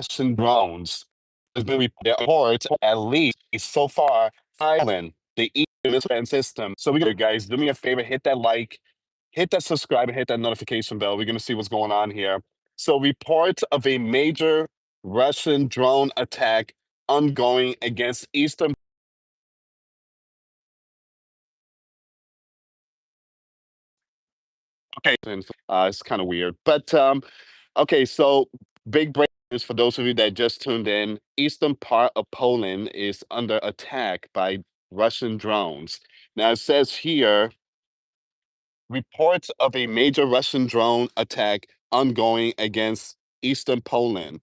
Russian drones. There's been reports, at least so far, Thailand, the Eastern system. So we guys, do me a favor, hit that like, hit that subscribe, and hit that notification bell. We're gonna see what's going on here. So reports of a major Russian drone attack ongoing against Eastern. Okay, it's kind of weird, but okay. So big break news for those of you that just tuned in. Eastern part of Poland is under attack by Russian drones. Now it says here reports of a major Russian drone attack ongoing against Eastern Poland.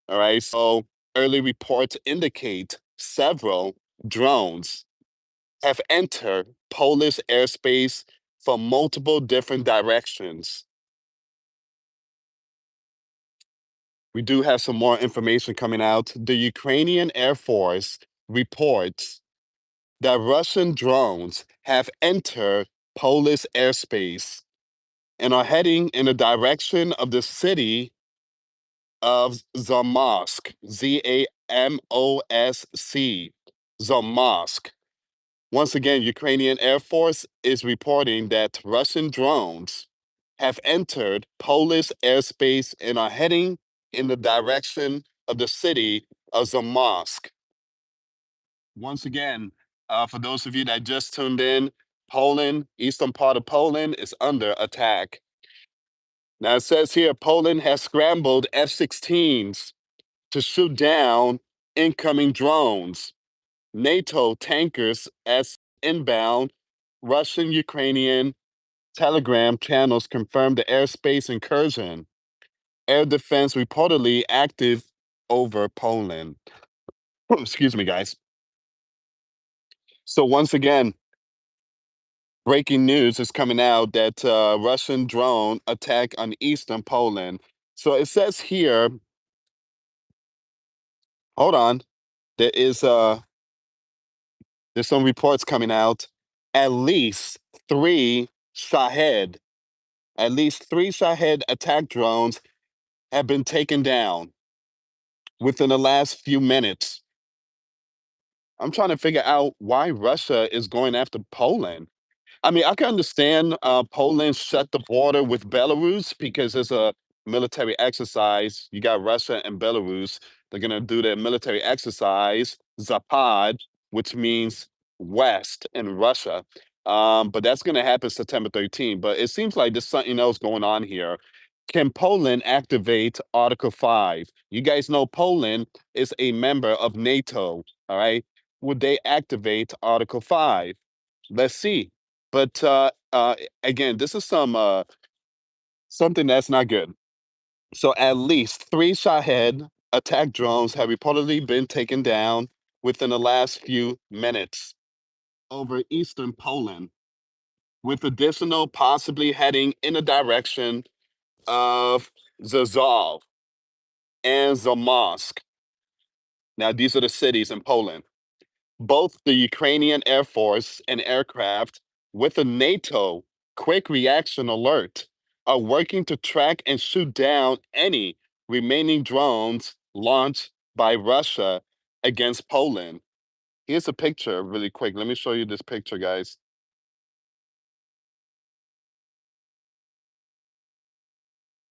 All right, so early reports indicate several drones have entered Polish airspace from multiple different directions. We do have some more information coming out. The Ukrainian Air Force reports that Russian drones have entered Polish airspace and are heading in the direction of the city of Zamosc, Zamosc, Zamosc. Once again, Ukrainian Air Force is reporting that Russian drones have entered Polish airspace and are heading in the direction of the city of Zamosc. Once again, for those of you that just tuned in, Poland, eastern part of Poland is under attack. Now it says here Poland has scrambled F 16s to shoot down incoming drones. NATO tankers as inbound Russian Ukrainian Telegram channels confirmed the airspace incursion. Air defense reportedly active over Poland. Excuse me, guys. So, once again, breaking news is coming out that Russian drone attack on eastern Poland. So, it says here, hold on, there is there's some reports coming out. At least three Shahed, at least three Shahed attack drones have been taken down within the last few minutes. I'm trying to figure out why Russia is going after Poland. I mean, I can understand Poland shut the border with Belarus because it's a military exercise. You got Russia and Belarus. They're going to do their military exercise, Zapad, which means west in Russia. But that's going to happen September 13th. But it seems like there's something else going on here. Can Poland activate Article 5? You guys know Poland is a member of NATO, all right? Would they activate Article 5? Let's see. But again, this is something that's not good. So at least three Shahed attack drones have reportedly been taken down within the last few minutes over eastern Poland, with additional possibly heading in the direction of Zazov and Zamosk. Now, these are the cities in Poland. Both the Ukrainian Air Force and aircraft with a NATO quick reaction alert are working to track and shoot down any remaining drones launched by Russia against Poland. Here's a picture really quick. Let me show you this picture, guys.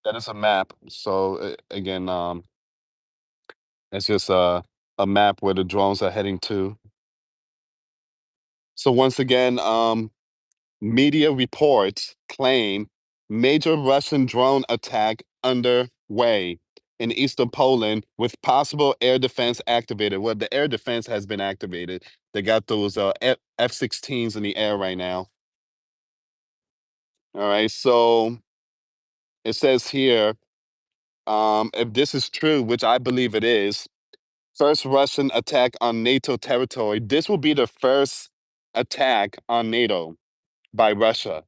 That is a map. So again, it's just a map where the drones are heading to. So once again, media reports claim major Russian drone attack underway in eastern Poland with possible air defense activated. Well, the air defense has been activated. They got those F-16s in the air right now. All right, so it says here, if this is true, which I believe it is, first Russian attack on NATO territory. This will be the first attack on NATO by Russia.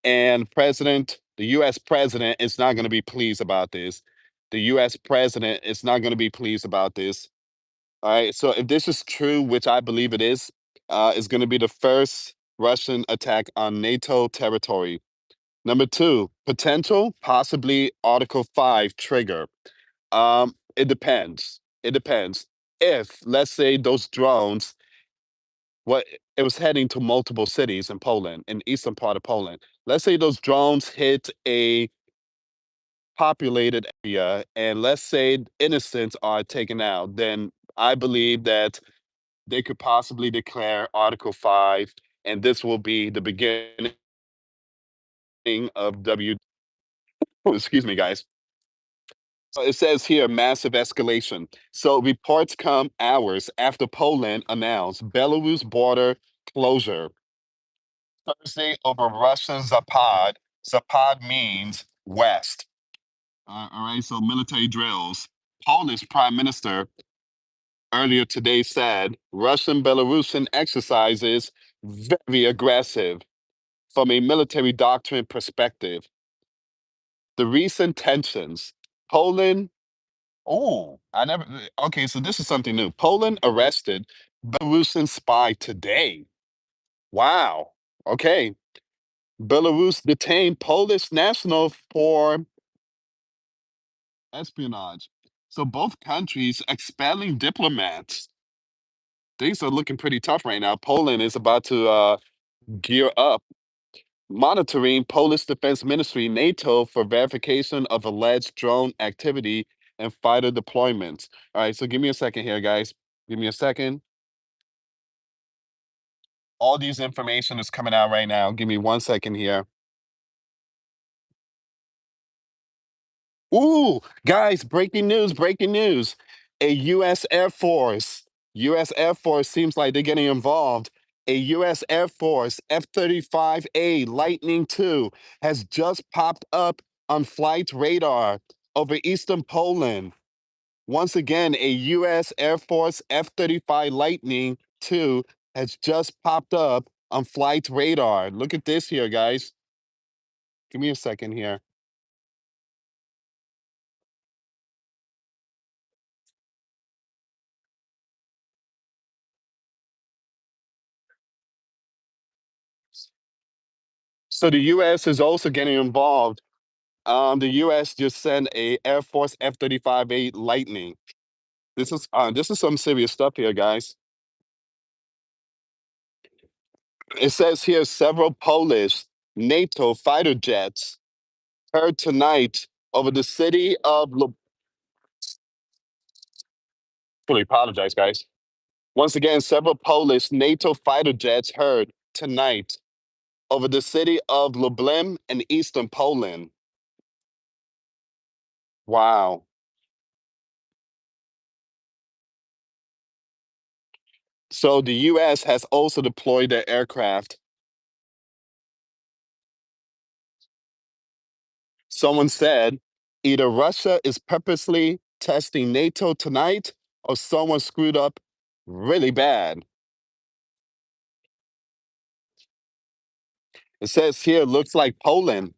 And the US president is not going to be pleased about this. The US president is not going to be pleased about this. All right. So if this is true, which I believe it is, it's going to be the first Russian attack on NATO territory. Number two, potential, possibly Article 5 trigger. It depends. It depends. If, let's say, those drones, what it was heading to multiple cities in Poland, in eastern part of Poland. Let's say those drones hit a populated area, and let's say innocents are taken out, then I believe that they could possibly declare Article 5, and this will be the beginning of oh, excuse me, guys. So it says here massive escalation. So reports come hours after Poland announced Belarus border closure Thursday over Russian Zapad. Zapad means west. All right, so military drills. Polish Prime Minister earlier today said Russian Belarusian exercises very aggressive from a military doctrine perspective. The recent tensions, Poland. Oh, I never. Okay, so this is something new. Poland arrested Belarusian spy today. Wow. Okay. Belarus detained Polish national for espionage. So both countries expelling diplomats. Things are looking pretty tough right now. Poland is about to gear up, monitoring Polish Defense Ministry, NATO for verification of alleged drone activity and fighter deployments. All right, so give me a second here, guys. Give me a second. All these information is coming out right now. Give me 1 second here. Ooh, guys, breaking news, breaking news. A U.S. Air Force, U.S. Air Force seems like they're getting involved. A U.S. Air Force F-35A Lightning II has just popped up on flight radar over eastern Poland. Once again, a U.S. Air Force F-35 Lightning II has just popped up on flight radar. Look at this here, guys. Give me a second here. So the U.S. is also getting involved. The U.S. just sent a Air Force F-35A Lightning. This is some serious stuff here, guys. It says here several Polish NATO fighter jets heard tonight over the city of Truly apologize, guys. Once again, several Polish NATO fighter jets heard tonight over the city of Lublin in eastern Poland. Wow. So the US has also deployed their aircraft. Someone said either Russia is purposely testing NATO tonight or someone screwed up really bad. It says here, looks like Poland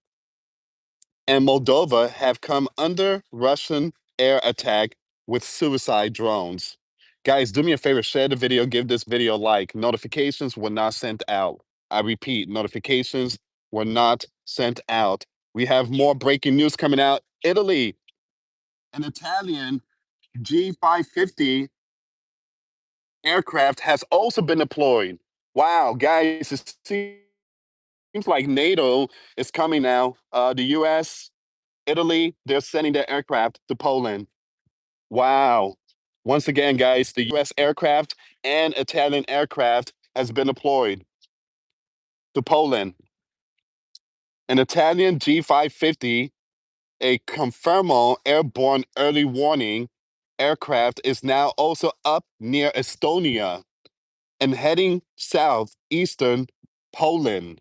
and Moldova have come under Russian air attack with suicide drones. Guys, do me a favor, share the video, give this video a like. Notifications were not sent out. I repeat, notifications were not sent out. We have more breaking news coming out. Italy, an Italian G550 aircraft has also been deployed. Wow, guys, it seems like NATO is coming now. The US, Italy, they're sending their aircraft to Poland. Wow. Once again, guys, the US aircraft and Italian aircraft has been deployed to Poland. An Italian G550, a Confermo airborne early warning aircraft, is now also up near Estonia and heading southeastern Poland.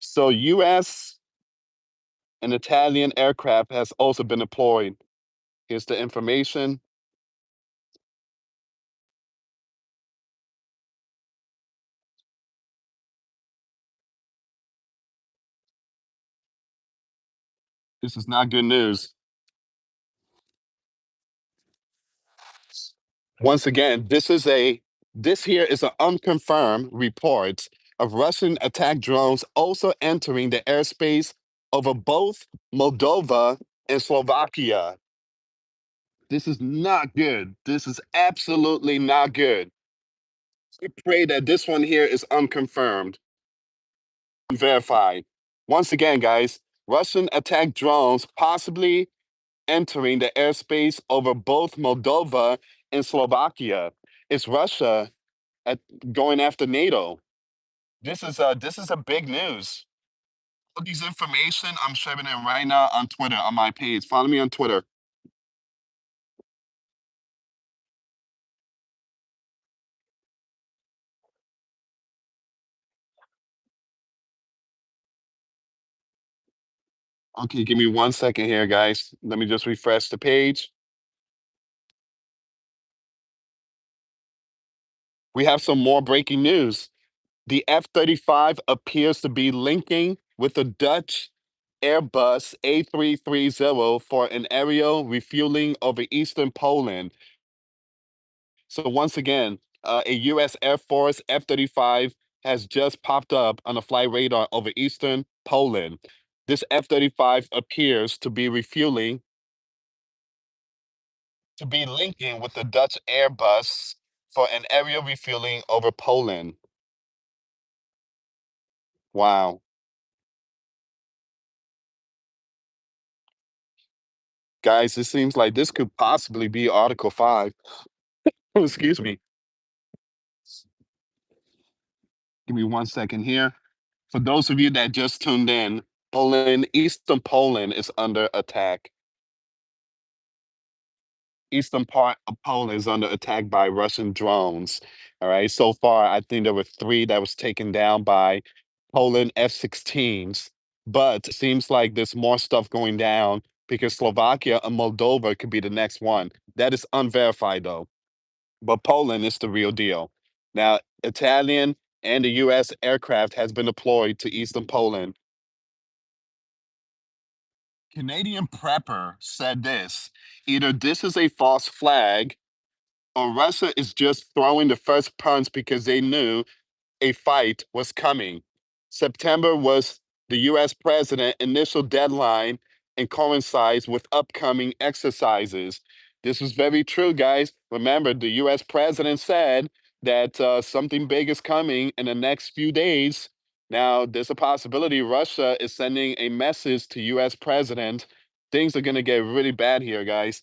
So US and Italian aircraft has also been deployed. Here's the information. This is not good news. Once again, this here is an unconfirmed report of Russian attack drones also entering the airspace over both Moldova and Slovakia. This is not good. This is absolutely not good. I pray that this one here is unconfirmed, unverified. Once again, guys, Russian attack drones possibly entering the airspace over both Moldova and Slovakia. It's Russia at going after NATO. This is a big news. All these information I'm sharing it right now on Twitter on my page. Follow me on Twitter. Okay, give me 1 second here, guys. Let me just refresh the page. We have some more breaking news. The F-35 appears to be linking with the Dutch Airbus A330 for an aerial refueling over eastern Poland. So once again, a U.S. Air Force F-35 has just popped up on a flight radar over eastern Poland. This F-35 appears to be refueling, to be linking with the Dutch Airbus for an aerial refueling over Poland. Wow. Guys, it seems like this could possibly be Article 5. Oh, excuse me. Give me 1 second here. For those of you that just tuned in, Poland, eastern Poland is under attack. Eastern part of Poland is under attack by Russian drones. All right. So far, I think there were three that was taken down by Poland F-16s. But it seems like there's more stuff going down because Slovakia and Moldova could be the next one. That is unverified though. But Poland is the real deal. Now, Italian and the US aircraft has been deployed to eastern Poland. Canadian prepper said this: either this is a false flag or Russia is just throwing the first punch because they knew a fight was coming. September was the US president initial deadline and coincides with upcoming exercises. This was very true, guys. Remember, the US president said that something big is coming in the next few days. Now, there's a possibility Russia is sending a message to US president. Things are going to get really bad here, guys.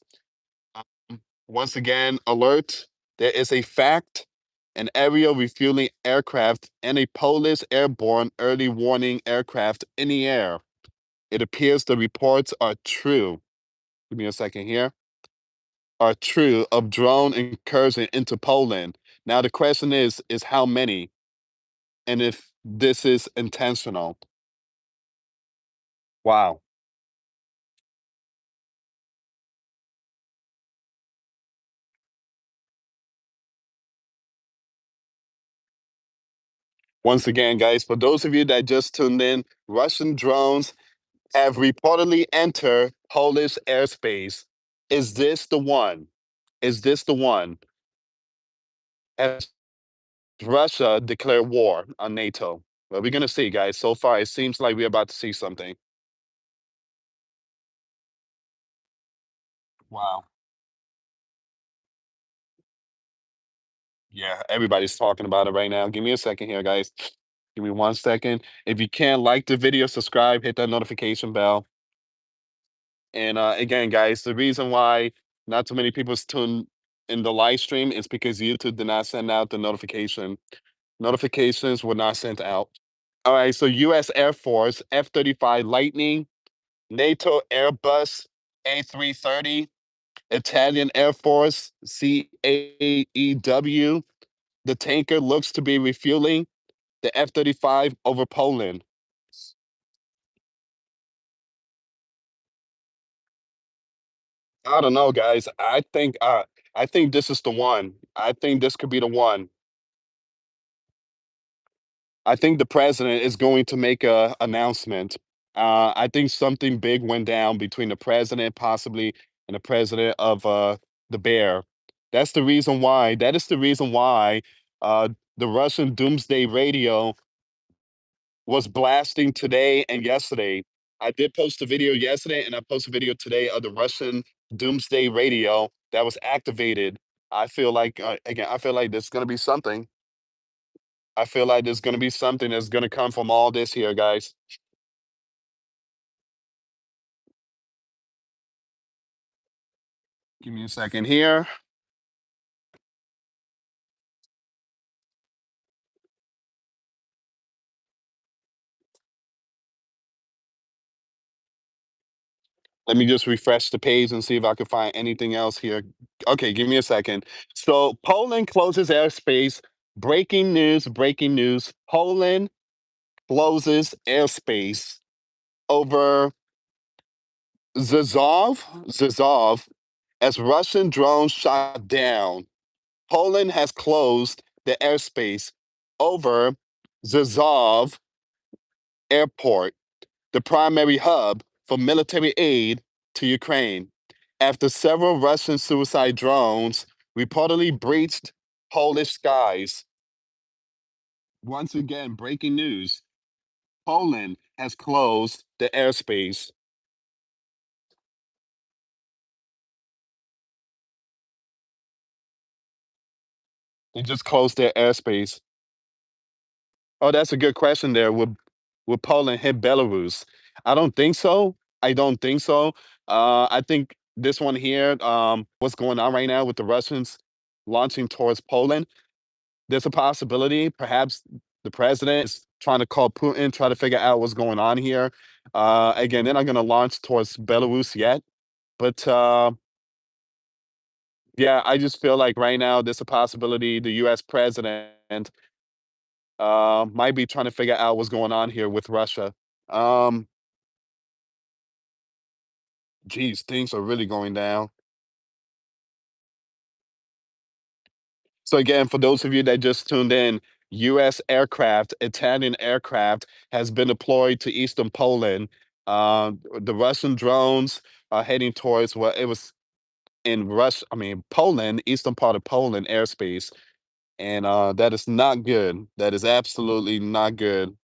Once again, alert. There is a fact, an aerial refueling aircraft and a Polish airborne early warning aircraft in the air. It appears the reports are true. Give me a second here. Are true of drone incursion into Poland. Now the question is how many and if this is intentional. Wow. Once again, guys, for those of you that just tuned in, Russian drones have reportedly entered Polish airspace. Is this the one? Is this the one? Has Russia declared war on NATO? Well, we're going to see, guys. So far, it seems like we're about to see something. Wow. Yeah, everybody's talking about it right now. Give me a second here, guys. Give me 1 second. If you can, like the video, subscribe, hit that notification bell. And again, guys, the reason why not too many people tune in the live stream is because YouTube did not send out the notification. Notifications were not sent out. All right, so U.S. Air Force F-35 Lightning, NATO Airbus A330, Italian Air Force CAEW. The tanker looks to be refueling the F-35 over Poland. I don't know, guys. I think this is the one. I think this could be the one. I think the president is going to make a announcement. I think something big went down between the president, possibly, and the president of the Bear. That's the reason why. That is the reason why uh, the Russian doomsday radio was blasting today and yesterday. I did post a video yesterday, and I posted a video today of the Russian doomsday radio that was activated. I feel like again, I feel like there's gonna be something. I feel like there's gonna be something that's gonna come from all this here, guys. Give me a second here. Let me just refresh the page and see if I can find anything else here. Okay, give me a second. So Poland closes airspace. Breaking news, breaking news. Poland closes airspace over Zazov as Russian drones shot down. Poland has closed the airspace over Zazov airport, the primary hub for military aid to Ukraine, after several Russian suicide drones reportedly breached Polish skies. Once again, breaking news. Poland has closed the airspace. They just closed their airspace. Oh, that's a good question there. Will Poland hit Belarus? I don't think so. I don't think so. I think this one here, what's going on right now with the Russians launching towards Poland, there's a possibility. Perhaps the president is trying to call Putin, try to figure out what's going on here. Again, they're not going to launch towards Belarus yet, but yeah, I just feel like right now there's a possibility the U.S. president might be trying to figure out what's going on here with Russia. Um, Geez, things are really going down. So again, for those of you that just tuned in, U.S. aircraft, Italian aircraft, has been deployed to eastern Poland. The Russian drones are heading towards what it was in Poland, eastern part of Poland airspace, and that is not good. That is absolutely not good.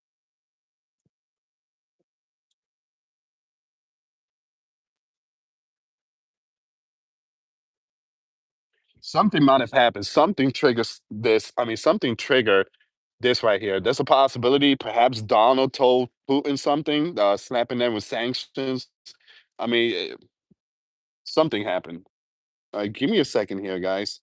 Something might have happened. Something triggers this. Something triggered this right here. There's a possibility perhaps Donald told Putin something, snapping them with sanctions. I mean, something happened. Give me a second here, guys.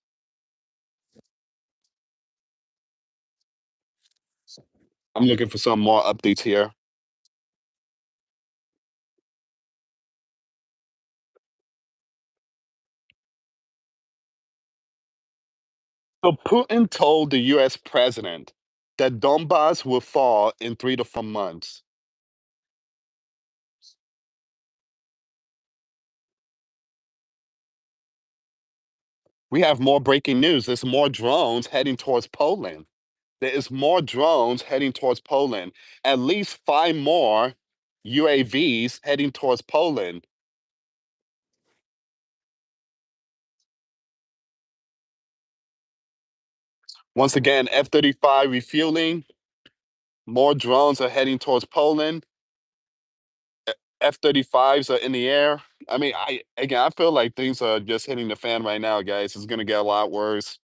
I'm looking for some more updates here. So Putin told the US president that Donbass will fall in 3 to 4 months. We have more breaking news. There's more drones heading towards Poland. There is more drones heading towards Poland. At least 5 more UAVs heading towards Poland. Once again, F-35 refueling. More drones are heading towards Poland. F-35s are in the air. I feel like things are just hitting the fan right now, guys. It's gonna get a lot worse.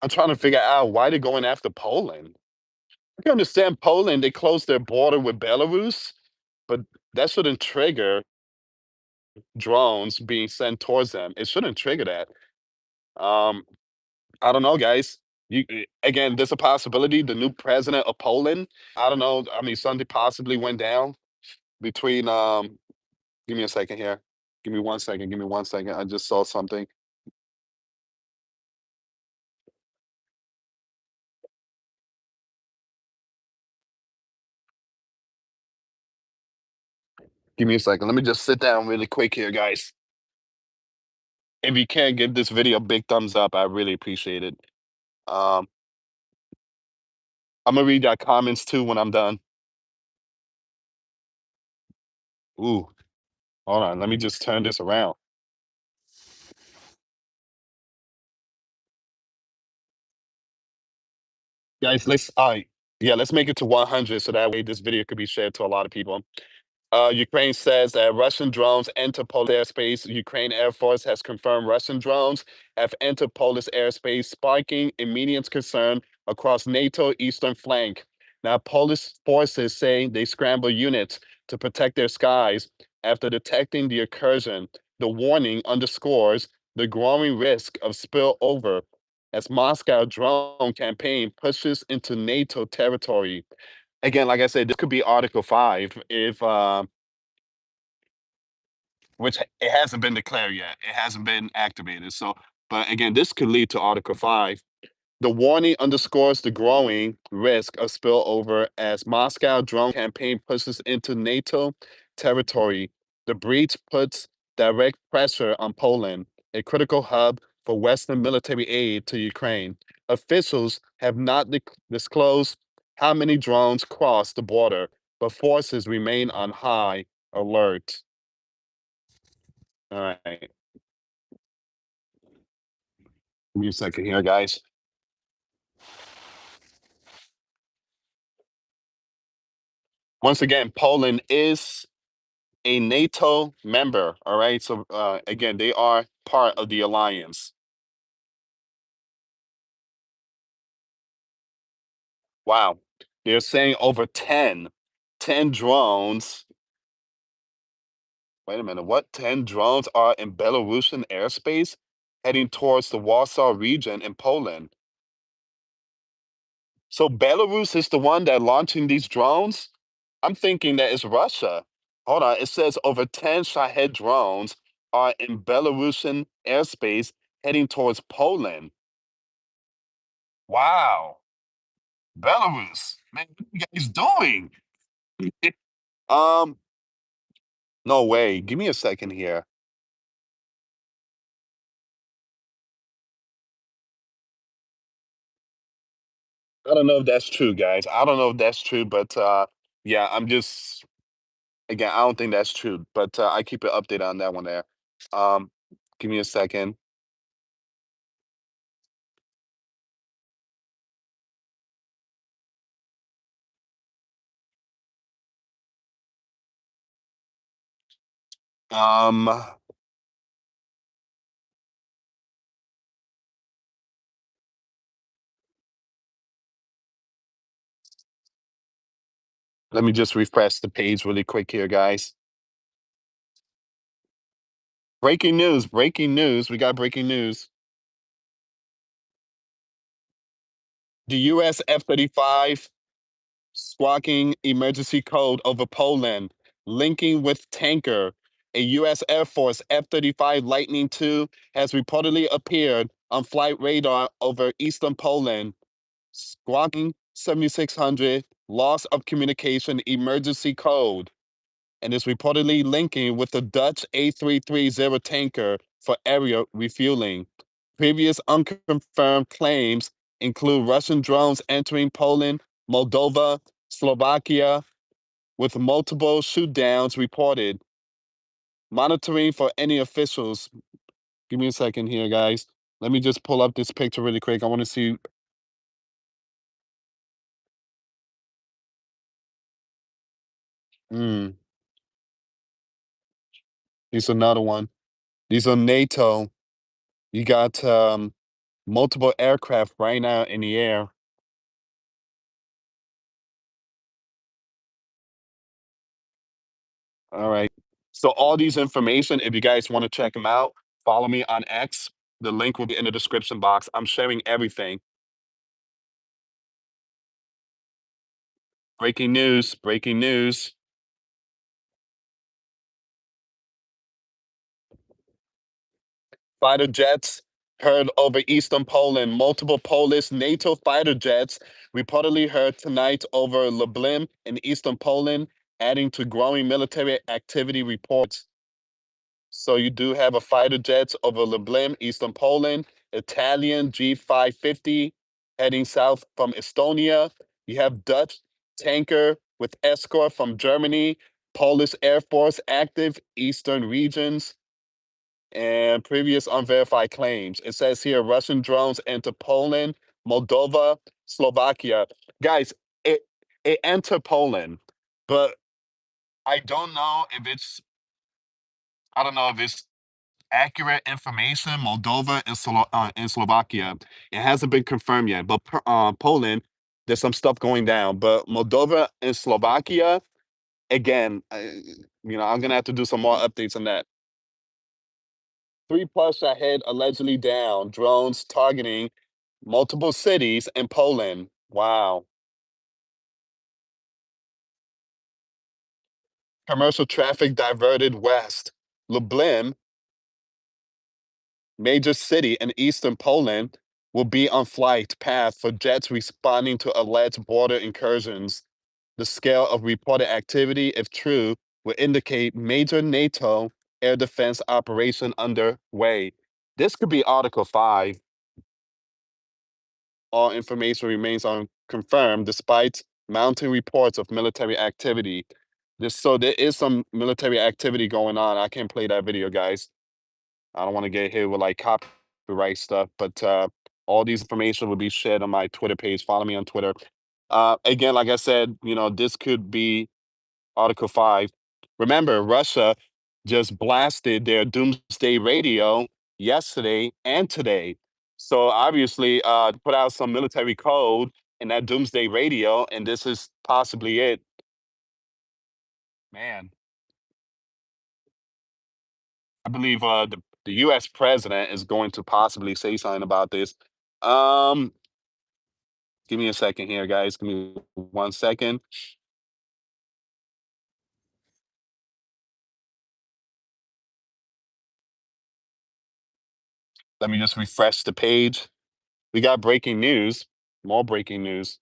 I'm trying to figure out why they're going after Poland. I can understand Poland, they closed their border with Belarus, but that shouldn't trigger drones being sent towards them. It shouldn't trigger that. Um, I don't know, guys. Again, there's a possibility the new president of Poland. I don't know. Something possibly went down between. Give me a second here. Give me 1 second. Give me 1 second. I just saw something. Give me a second. Let me just sit down really quick here, guys. If you can give this video a big thumbs up, I really appreciate it. Um, I'm gonna read your comments too when I'm done. Ooh, hold on. Let me just turn this around. Guys, let's all right. Yeah, let's make it to 100 so that way this video could be shared to a lot of people. Ukraine says that Russian drones enter Polish airspace. Ukraine Air Force has confirmed Russian drones have entered Polish airspace, sparking immediate concern across NATO eastern flank. Now, Polish forces say they scramble units to protect their skies after detecting the incursion. The warning underscores the growing risk of spillover as Moscow drone campaign pushes into NATO territory. Again, like I said, this could be Article 5 if which it hasn't been declared yet. It hasn't been activated. So, but again, this could lead to Article 5. The warning underscores the growing risk of spillover as Moscow drone campaign pushes into NATO territory. The breach puts direct pressure on Poland, a critical hub for Western military aid to Ukraine. Officials have not disclosed how many drones crossed the border, but forces remain on high alert. All right, give me a second here, guys. Once again, Poland is a NATO member. All right. So again, they are part of the alliance. Wow. They're saying over 10 drones. Wait a minute. What? 10 drones are in Belarusian airspace heading towards the Warsaw region in Poland. So Belarus is the one that launching these drones? I'm thinking that it's Russia. Hold on. It says over 10 Shahed drones are in Belarusian airspace heading towards Poland. Wow. Belarus. Man, what are you guys doing? um, no way. Give me a second here. I don't know if that's true, guys. I don't know if that's true, but yeah, I'm just again, I don't think that's true, but I keep an update on that one there. Um, give me a second. Um, let me just refresh the page really quick here, guys. Breaking news, breaking news. We got breaking news. The US F-35 squawking emergency code over Poland, linking with tanker. A U.S. Air Force F-35 Lightning II has reportedly appeared on flight radar over eastern Poland, squawking 7600 loss of communication emergency code, and is reportedly linking with the Dutch A330 tanker for area refueling. Previous unconfirmed claims include Russian drones entering Poland, Moldova, Slovakia, with multiple shootdowns reported. Monitoring for any officials. Give me a second here, guys. Let me just pull up this picture really quick. I want to see. Mm, here's another one. These are NATO. You got multiple aircraft right now in the air. All right. So all these information, if you guys want to check them out, follow me on X. The link will be in the description box. I'm sharing everything. Breaking news, breaking news. Fighter jets heard over eastern Poland. Multiple Polish NATO fighter jets reportedly heard tonight over Lublin in eastern Poland, adding to growing military activity reports. So you do have a fighter jets over Lublin, eastern Poland, Italian G550 heading south from Estonia. You have Dutch tanker with escort from Germany, Polish Air Force active eastern regions, and previous unverified claims. It says here Russian drones enter Poland, Moldova, Slovakia. Guys, It entered Poland, but I don't know if it's I don't know if it's accurate information. Moldova and and Slovakia. It hasn't been confirmed yet, but Poland, there's some stuff going down. But Moldova and Slovakia, again, I'm gonna have to do some more updates on that. Three plus ahead, allegedly down. Drones targeting multiple cities in Poland. Wow. Commercial traffic diverted west. Lublin, major city in eastern Poland, will be on flight path for jets responding to alleged border incursions. The scale of reported activity, if true, would indicate major NATO air defense operation underway. This could be Article 5. All information remains unconfirmed despite mounting reports of military activity. So there is some military activity going on. I can't play that video, guys. I don't want to get hit with like copyright stuff, but all these information will be shared on my Twitter page. Follow me on Twitter. Again, like I said, this could be Article 5. Remember, Russia just blasted their doomsday radio yesterday and today. So obviously, put out some military code in that doomsday radio, and this is possibly it. Man, I believe the US president is going to possibly say something about this. Um, Give me a second here, guys. Give me 1 second. Let me just refresh the page. We got breaking news, more breaking news.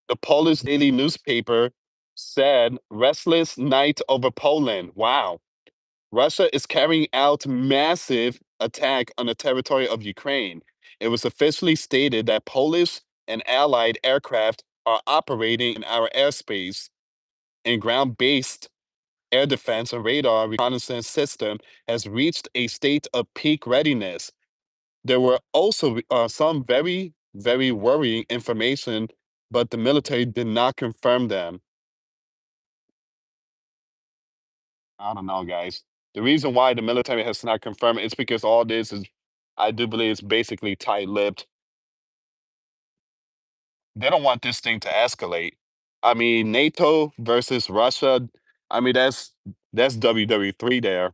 The Polish daily newspaper said restless night over Poland. Wow. Russia is carrying out massive attack on the territory of Ukraine. It was officially stated that Polish and allied aircraft are operating in our airspace, and ground-based air defense and radar reconnaissance system has reached a state of peak readiness. There were also some very, very worrying information, but the military did not confirm them. I don't know, guys. The reason why the military has not confirmed it is because all this is, I do believe, it's basically tight-lipped. They don't want this thing to escalate. I mean, NATO versus Russia. I mean, that's WW3 there.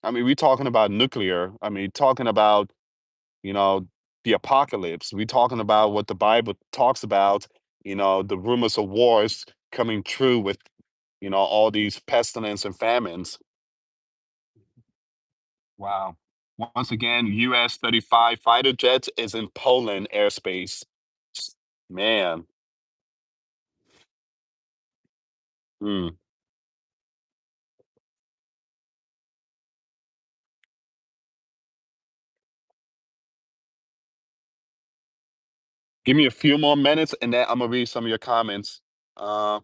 I mean, we're talking about nuclear. I mean, talking about you know, the apocalypse. We're talking about what the Bible talks about, the rumors of wars coming true with, all these pestilence and famines. Wow. Once again, US 35 fighter jets is in Poland airspace. Man. Mm. Give me a few more minutes and then I'm going to read some of your comments. Uh,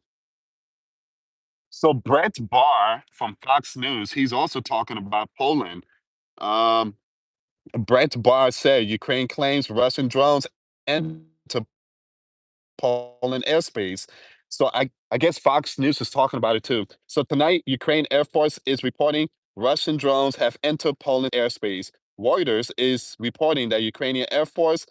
so, Brett Barr from Fox News, he's also talking about Poland. Um, Brett Barr said Ukraine claims Russian drones into Poland airspace. So I guess Fox News is talking about it too. So tonight, Ukraine Air Force is reporting Russian drones have entered Poland airspace. Reuters is reporting that Ukrainian Air Force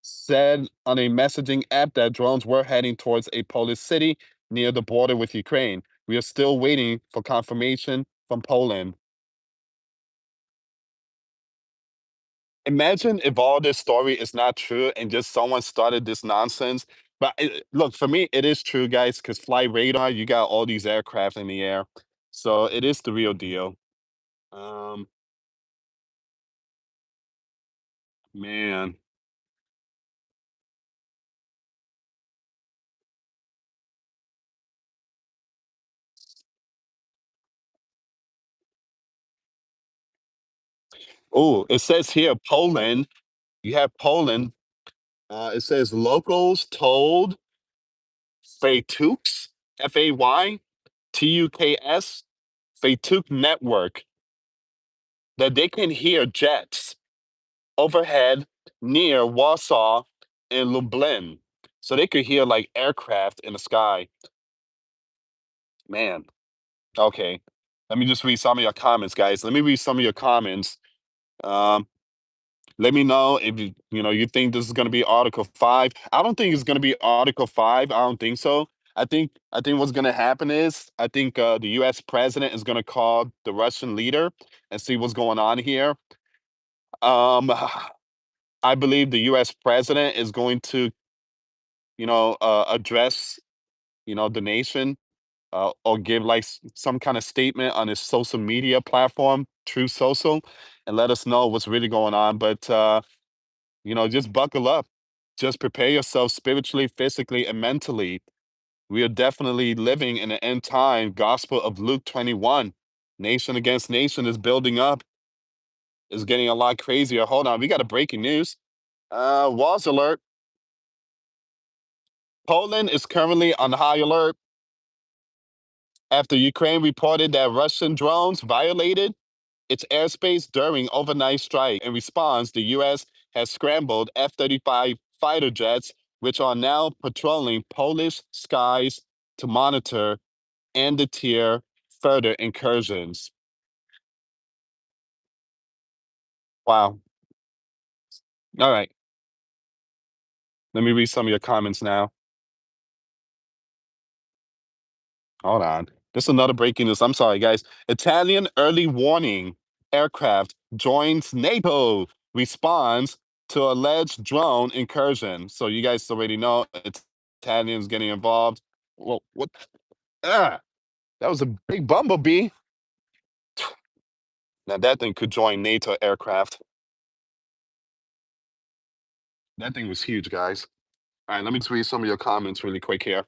said on a messaging app that drones were heading towards a Polish city near the border with Ukraine. We are still waiting for confirmation from Poland. Imagine if all this story is not true and just someone started this nonsense. But look, for me, it is true, guys, because flight radar, you got all these aircraft in the air. So it is the real deal. Um, man. Oh, it says here, Poland. You have Poland. It says locals told Faytuks, Faytuks, Faytuk Network, that they can hear jets overhead near Warsaw and Lublin. So they could hear like aircraft in the sky. Man, okay. Let me just read some of your comments, guys. Let me read some of your comments. Um, Let me know if you think this is going to be Article 5. I don't think it's going to be Article 5. I don't think so. I think what's going to happen is I think the US president is going to call the Russian leader and see what's going on here. Um I believe the US president is going to, address, the nation, or give like some kind of statement on his social media platform, True Social, and let us know what's really going on. But just buckle up. Just prepare yourself spiritually, physically, and mentally. We are definitely living in the end time gospel of Luke 21. Nation against nation is building up, is getting a lot crazier. Hold on, we got a breaking news. Walls alert. Poland is currently on high alert after Ukraine reported that Russian drones violated its airspace during overnight strike. In response, the U.S. has scrambled F-35 fighter jets, which are now patrolling Polish skies to monitor and deter further incursions. Wow. All right. Let me read some of your comments now. Hold on. This is another breaking news. I'm sorry, guys. Italian early warning aircraft joins NATO, responds to alleged drone incursion. So you guys already know Italians getting involved. Well, what? Ah, that was a big bumblebee. Now that thing could join NATO aircraft. That thing was huge, guys. All right, let me just read some of your comments really quick here.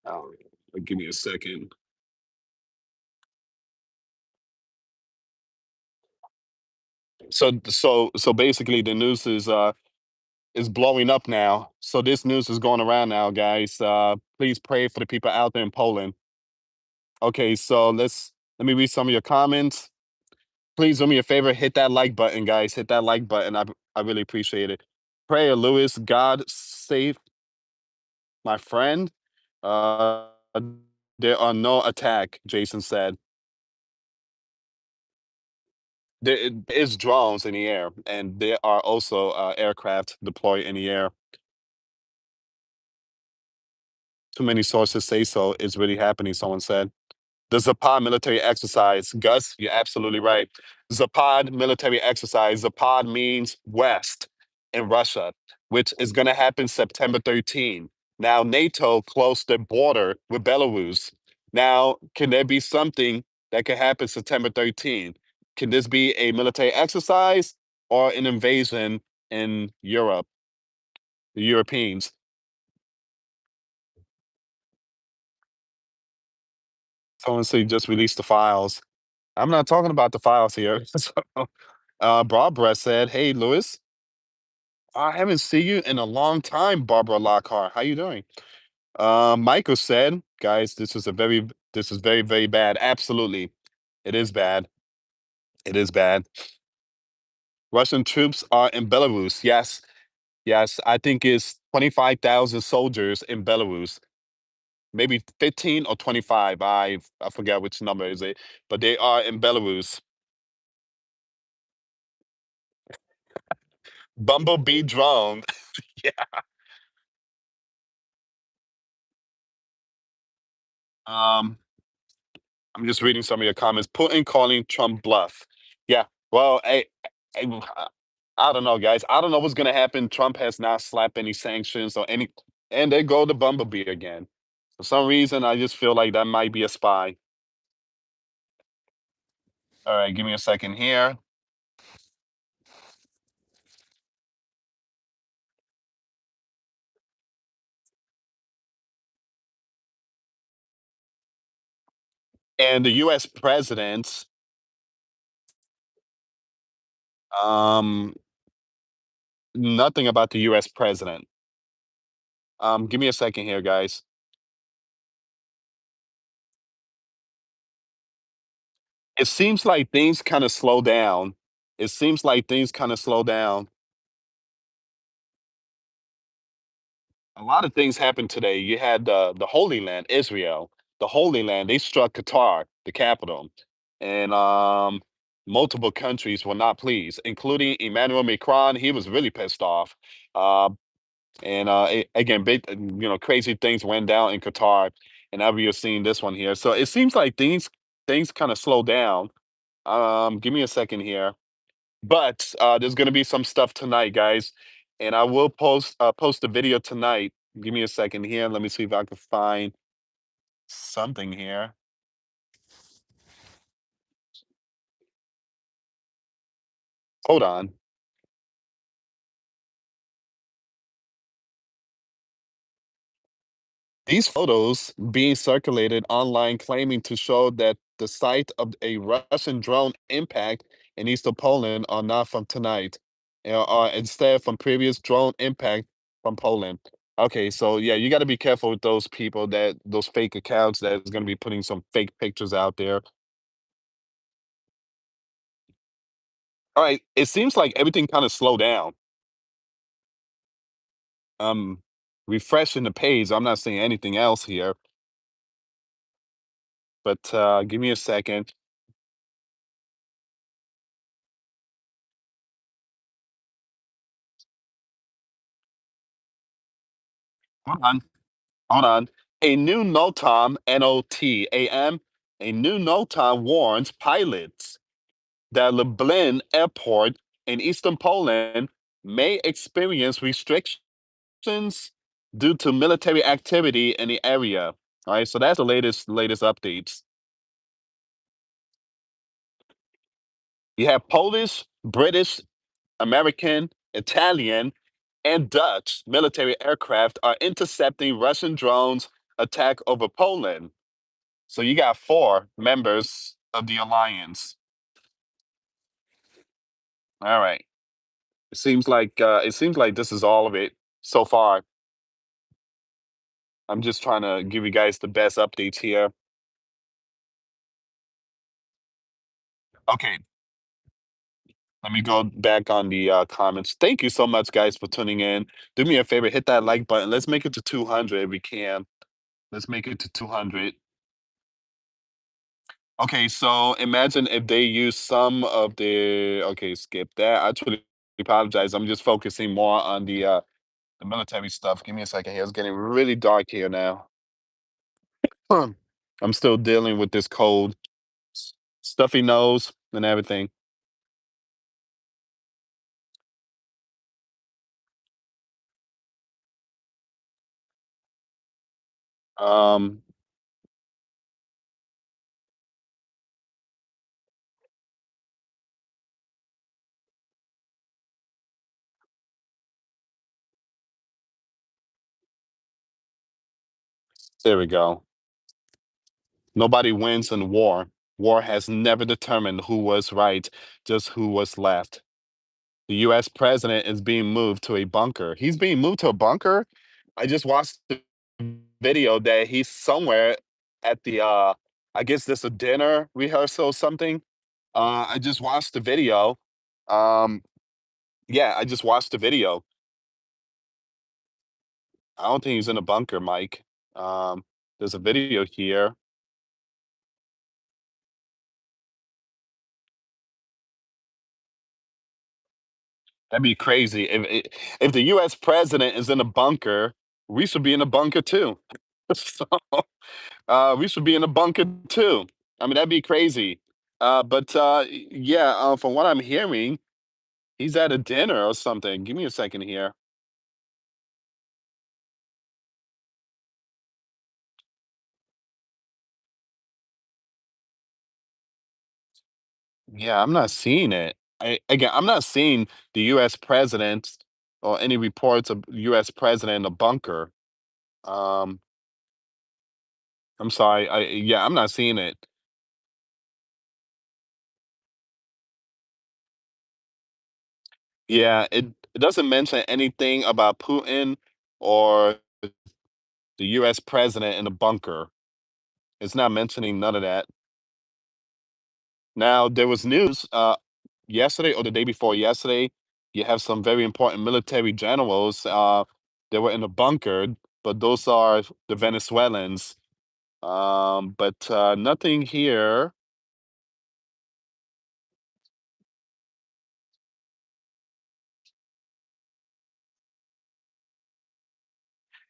Oh, give me a second. So basically the news is blowing up now. So this news is going around now, guys. Please pray for the people out there in Poland. Okay, so let me read some of your comments. Please do me a favor, hit that like button, guys. Hit that like button. I really appreciate it. Prayer, Lewis. God save my friend. Uh, there are no attack. Jason said there is drones in the air, and there are also aircraft deployed in the air. Too many sources say so. It's really happening. Someone said. The Zapad military exercise. Gus, you're absolutely right. Zapad military exercise. Zapad means west in Russia, which is going to happen September 13. Now, NATO closed their border with Belarus. Now, can there be something that could happen September 13? Can this be a military exercise or an invasion in Europe, the Europeans? Someone say just release the files. I'm not talking about the files here. So, Barbara said, "Hey, Lewis, I haven't seen you in a long time, Barbara Lockhart. How you doing?" Michael said, "Guys, this is very, very bad. Absolutely, it is bad. It is bad. Russian troops are in Belarus. Yes, yes. I think it's 25,000 soldiers in Belarus. Maybe 15 or 25. I forget which number is it, but they are in Belarus. Bumblebee drone. Yeah. Um, I'm just reading some of your comments. Putin calling Trump bluff. Yeah. Well, I don't know, guys. I don't know what's going to happen. Trump has not slapped any sanctions or any, and they go to Bumblebee again. For some reason, I just feel like that might be a spy. All right, give me a second here. And the U.S. president, um, nothing about the U.S. president. Give me a second here, guys. It seems like things kind of slow down. It seems like things kind of slow down. A lot of things happened today. You had the Holy Land, Israel, the Holy Land. They struck Qatar, the capital, and multiple countries were not pleased, including Emmanuel Macron. He was really pissed off. Uh, and again, big, crazy things went down in Qatar, and now we are seeing this one here. So it seems like things kind of slow down. Give me a second here. But there's gonna be some stuff tonight, guys, and I will post a video tonight. Give me a second here. Let me see if I can find something here. Hold on. These photos being circulated online claiming to show that the site of a Russian drone impact in eastern Poland are not from tonight, are instead from previous drone impact from Poland. Okay, so yeah, you got to be careful with those people that those fake accounts that's going to be putting some fake pictures out there. All right, it seems like everything kind of slowed down. Um, refreshing the page. I'm not seeing anything else here, but give me a second. Hold on. Hold on. A new NOTAM, NOTAM, a new NOTAM warns pilots that Lublin airport in eastern Poland may experience restrictions due to military activity in the area. All right, so that's the latest updates. You have Polish, British, American, Italian, and Dutch military aircraft are intercepting Russian drones attack over Poland. So you got four members of the alliance. All right. It seems like this is all of it so far. I'm just trying to give you guys the best updates here. Okay, let me go back on the comments. Thank you so much, guys, for tuning in. Do me a favor, hit that like button. Let's make it to 200 if we can. Let's make it to 200. Okay, so imagine if they use some of the. Okay, skip that. I truly apologize. I'm just focusing more on the military stuff. Give me a second here. It's getting really dark here now. Um, I'm still dealing with this cold, stuffy nose, and everything. Um, there we go. Nobody wins in war. War has never determined who was right, just who was left. The US president is being moved to a bunker. He's being moved to a bunker? I just watched the video that he's somewhere at the I guess this a dinner rehearsal or something. I just watched the video. Um yeah, I just watched the video. I don't think he's in a bunker, Mike. There's a video here. That'd be crazy. If the US president is in a bunker, we should be in a bunker too. So we should be in a bunker too. I mean, that'd be crazy. But yeah, from what I'm hearing, he's at a dinner or something. Give me a second here. Yeah, I'm not seeing it. Again, I'm not seeing the US president or any reports of US president in a bunker. Um, I'm sorry. Yeah, I'm not seeing it. Yeah, it doesn't mention anything about Putin or the US president in a bunker. It's not mentioning none of that. Now, there was news yesterday or the day before yesterday. You have some very important military generals. They were in a bunker, but those are the Venezuelans. But nothing here.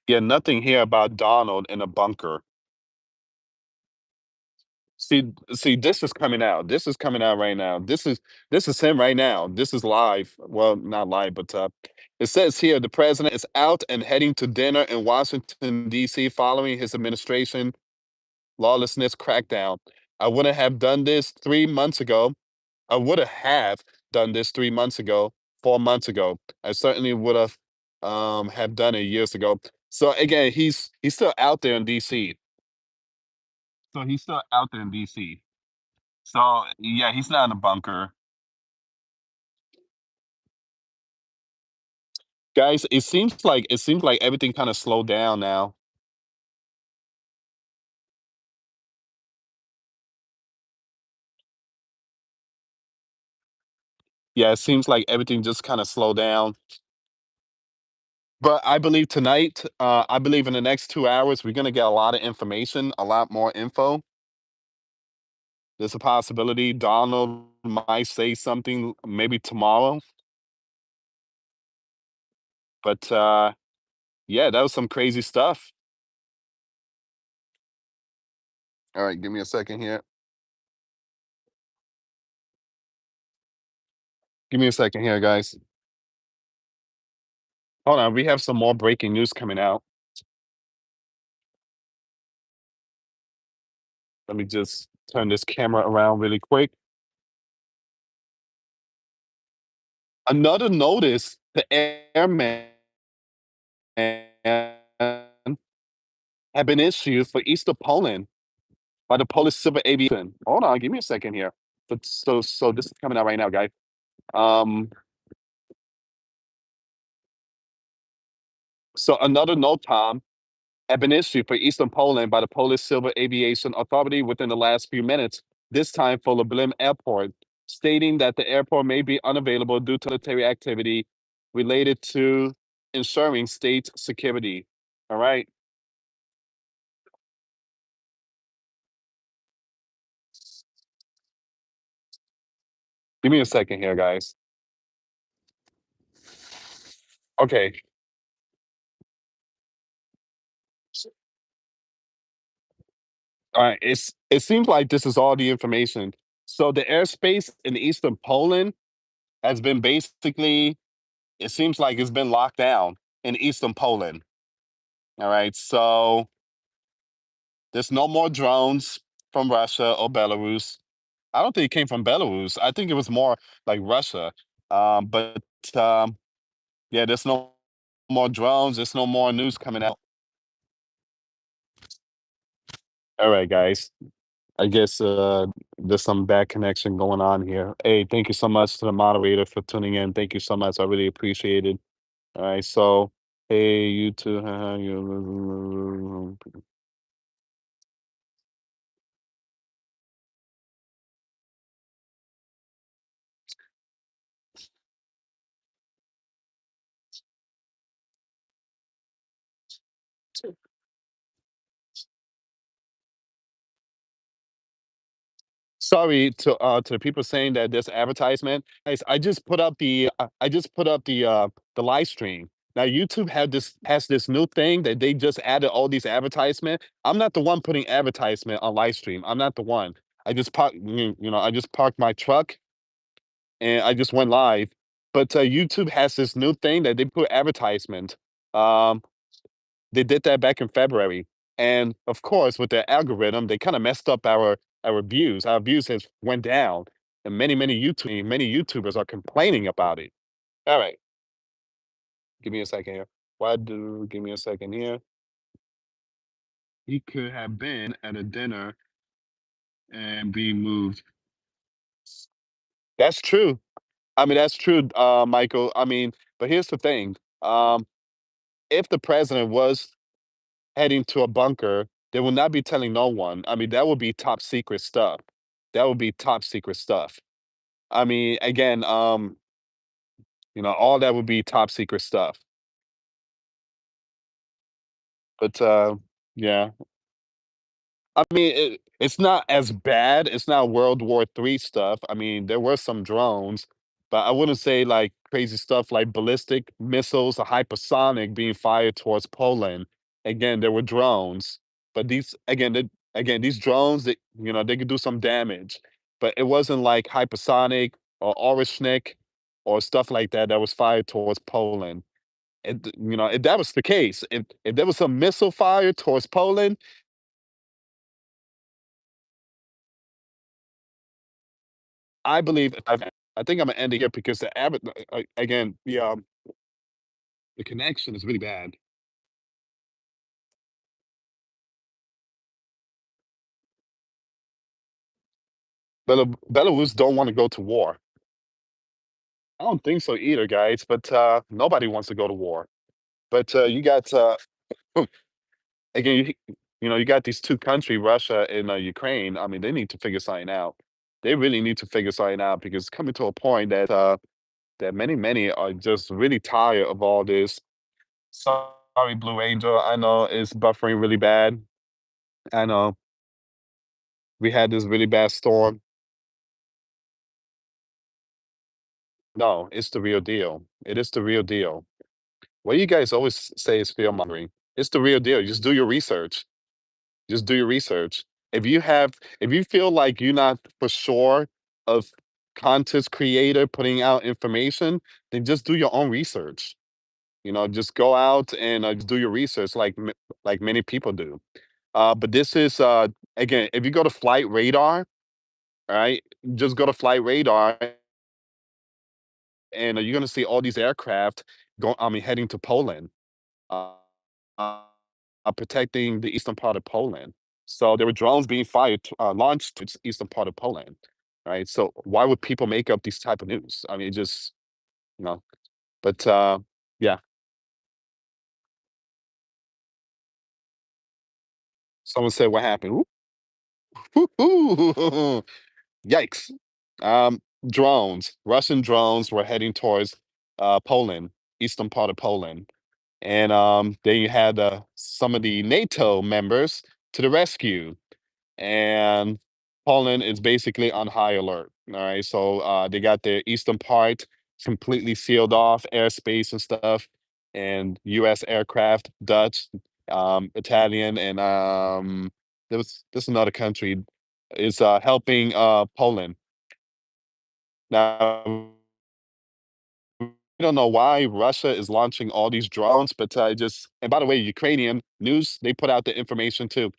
Yeah, nothing here about Donald in a bunker. See, this is coming out. This is coming out right now. This is him right now. This is live. Well, not live, but it says here the president is out and heading to dinner in Washington D.C. following his administration lawlessness crackdown. I wouldn't have done this 3 months ago. I would have done this 3 months ago, 4 months ago. I certainly would have done it years ago. So again, he's still out there in DC. So he's still out there in DC. So yeah, he's not in a bunker. Guys, it seems like everything kind of slowed down now. Yeah, it seems like everything just kind of slowed down. But I believe tonight, I believe in the next 2 hours, we're gonna get a lot of information, a lot more info. There's a possibility Donald might say something maybe tomorrow. But yeah, that was some crazy stuff. All right, give me a second here. Give me a second here, guys. Hold on, we have some more breaking news coming out. Let me just turn this camera around really quick. Another notice to airmen have been issued for east of Poland by the Polish Civil Aviation. Hold on, give me a second here. So this is coming out right now, guys. Um, so another NOTAM had been issued for eastern Poland by the Polish Civil Aviation Authority within the last few minutes, this time for Lublin Airport, stating that the airport may be unavailable due to military activity related to ensuring state security. All right. Give me a second here, guys. Okay. All right. It seems like this is all the information. So the airspace in eastern Poland has been basically, it seems like it's been locked down in eastern Poland. All right. So there's no more drones from Russia or Belarus. I don't think it came from Belarus. I think it was more like Russia. But yeah, there's no more drones. There's no more news coming out. All right, guys. I guess there's some bad connection going on here. Hey, thank you so much to the moderator for tuning in. Thank you so much. I really appreciate it. All right. So, hey, you too. Sorry to the people saying that this advertisement. Guys, I just put up the live stream. Now YouTube has this new thing that they just added all these advertisement. I'm not the one putting advertisement on live stream. I'm not the one. I just parked my truck and I just went live. But YouTube has this new thing that they put advertisement. Um, they did that back in February, and of course, with their algorithm, they kind of messed up our views. Our views has went down, and many YouTubers are complaining about it. All right, give me a second here. Give me a second here? He could have been at a dinner and be moved. That's true. I mean, that's true, Michael. I mean, but here's the thing. Um, if the president was heading to a bunker, they will not be telling no one. I mean, that would be top secret stuff. That would be top secret stuff. I mean, again, all that would be top secret stuff. But yeah, I mean, it's not as bad. It's not World War III stuff. I mean, there were some drones, but I wouldn't say like crazy stuff like ballistic missiles or hypersonic being fired towards Poland. Again, there were drones, but again these drones that they could do some damage, but it wasn't like hypersonic or Orishnik or stuff like that that was fired towards Poland. If that was the case, if there was some missile fire towards Poland, I believe I think I'm gonna end it here because again, the connection is really bad. Belarus don't want to go to war. I don't think so either, guys, but nobody wants to go to war. But you got again, you got these two countries, Russia and Ukraine. I mean, they need to figure something out. They really need to figure something out because it's coming to a point that many are just really tired of all this. Sorry, Blue Angel. I know it's buffering really bad. I know we had this really bad storm. No, it's the real deal. It is the real deal. What you guys always say is fear mongering. It's the real deal. Just do your research. Just do your research. If you feel like you're not for sure of content creator putting out information, then just do your own research. Just go out and just do your research like many people do. But this is again, if you go to flight radar, all right, just go to flight radar and you're gonna see all these aircraft heading to Poland, uh, uh, protecting the eastern part of Poland. So there were drones being launched to the eastern part of Poland, right? So why would people make up these type of news? I mean, it just you know. But yeah, someone said what happened. Ooh, yikes! Um, drones, Russian drones were heading towards Poland, eastern part of Poland. And then you had some of the NATO members to the rescue. And Poland is basically on high alert. All right. So they got their eastern part completely sealed off, airspace and stuff, and US aircraft, Dutch, Italian, and there's another country is helping Poland. Now, we don't know why Russia is launching all these drones, but and by the way, Ukrainian news, they put out the information too.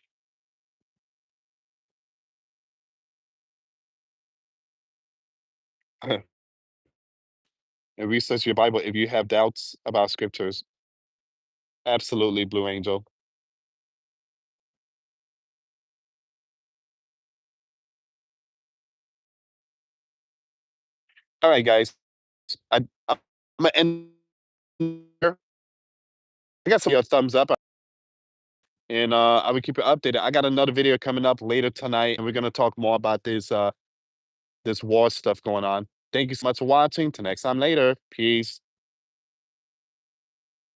And research your Bible if you have doubts about scriptures. Absolutely, Blue Angel. All right, guys. I'm gonna end here. I got some your thumbs up, and I will keep you updated. I got another video coming up later tonight, and we're gonna talk more about this war stuff going on. Thank you so much for watching. Till next time later. Peace.